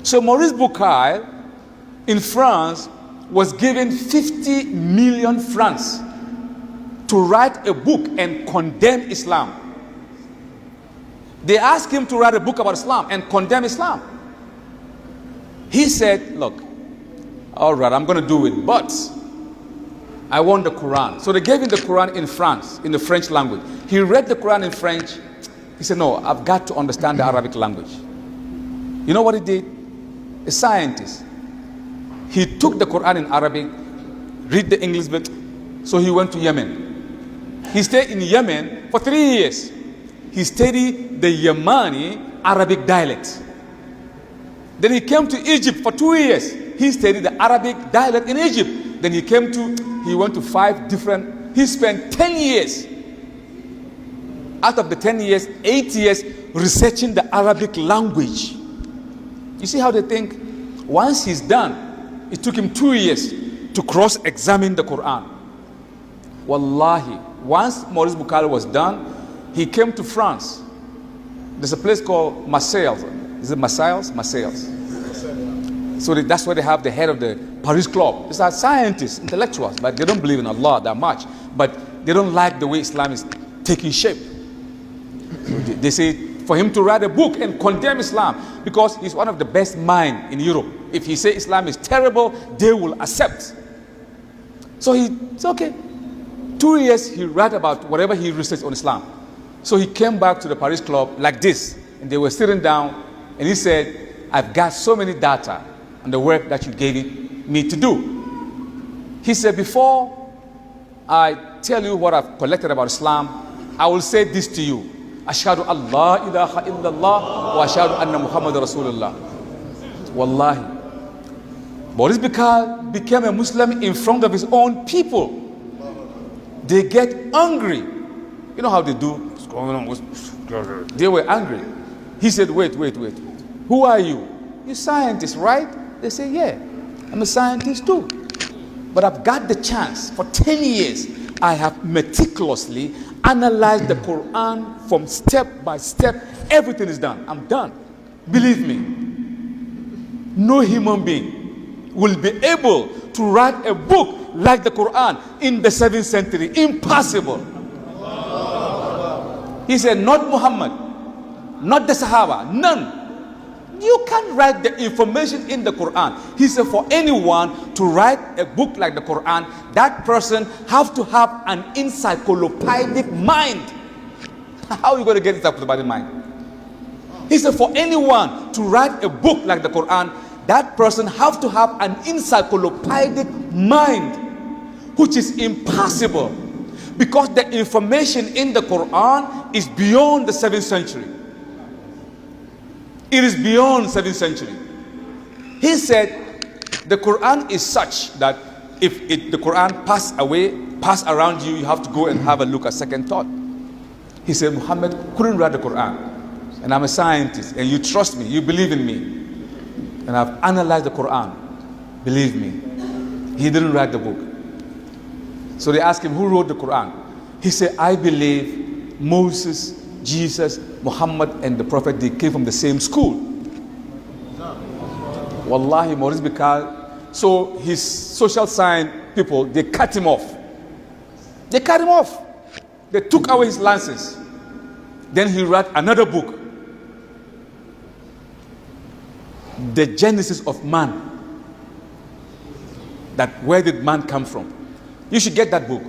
So Maurice Bucaille in France was given 50 million francs to write a book and condemn Islam. They asked him to write a book about Islam and condemn Islam. He said, look, all right, I'm going to do it, but I want the Qur'an. So they gave him the Qur'an in France, in the French language. He read the Qur'an in French. He said, no, I've got to understand the Arabic language. You know what he did? A scientist. He took the Qur'an in Arabic, read the English bit, so he went to Yemen. He stayed in Yemen for 3 years. He studied the Yemeni Arabic dialect. Then he came to Egypt for 2 years. He studied the Arabic dialect in Egypt. Then he went to 5 different, he spent 10 years. Out of the 10 years, 8 years researching the Arabic language. You see how they think? Once he's done, it took him 2 years to cross-examine the Quran. Wallahi, once Maurice Bucaille was done, he came to France. There's a place called Marseille. Is it Marseille? Marseille. So that's where they have the head of the Paris Club. These are scientists, intellectuals, but they don't believe in Allah that much. But they don't like the way Islam is taking shape. They say for him to write a book and condemn Islam because he's one of the best minds in Europe. If he say Islam is terrible, they will accept. So it's okay. 2 years he read about whatever he researched on Islam. So he came back to the Paris Club like this, and they were sitting down, and he said, I've got so many data on the work that you gave me to do. He said, before I tell you what I've collected about Islam, I will say this to you. Ashhadu Allah ilaha illallah wa ashhadu anna Muhammad Rasulullah. Wallahi. Maurice Bucaille became a Muslim in front of his own people. They get angry. You know how they do? What's going on? They were angry. He said, wait. Who are you? You're scientists, right? They say, yeah, I'm a scientist too. But I've got the chance. For 10 years, I have meticulously analyzed the Quran from step by step. Everything is done. I'm done. Believe me, no human being will be able to write a book like the Quran in the 7th century. Impossible. He said, not Muhammad, not the Sahaba, none. You can't write the information in the Quran. He said, for anyone to write a book like the Quran, that person have to have an encyclopedic mind. How are you going to get encyclopedic mind? He said, for anyone to write a book like the Quran, that person have to have an encyclopedic mind, which is impossible, because the information in the Quran is beyond the 7th century. It is beyond 7th century. He said the Quran is such that if the Quran pass around you, you have to go and have a look at second thought. He said Muhammad couldn't write the Quran, and I'm a scientist, and you trust me, you believe in me, and I've analyzed the Quran. Believe me, he didn't write the book. So they asked him, who wrote the Quran? He said, I believe Moses, Jesus, Muhammad, and the Prophet, they came from the same school. Wallahi, Maurice Bucaille. So his social science people, they cut him off. They cut him off. They took away his license. Then he wrote another book, The Genesis of Man. That where did man come from? You should get that book.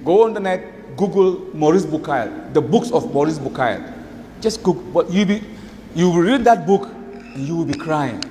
Go on the net, Google Maurice Bucaille, the books of Maurice Bucaille. Just Google, but you will read that book and you will be crying.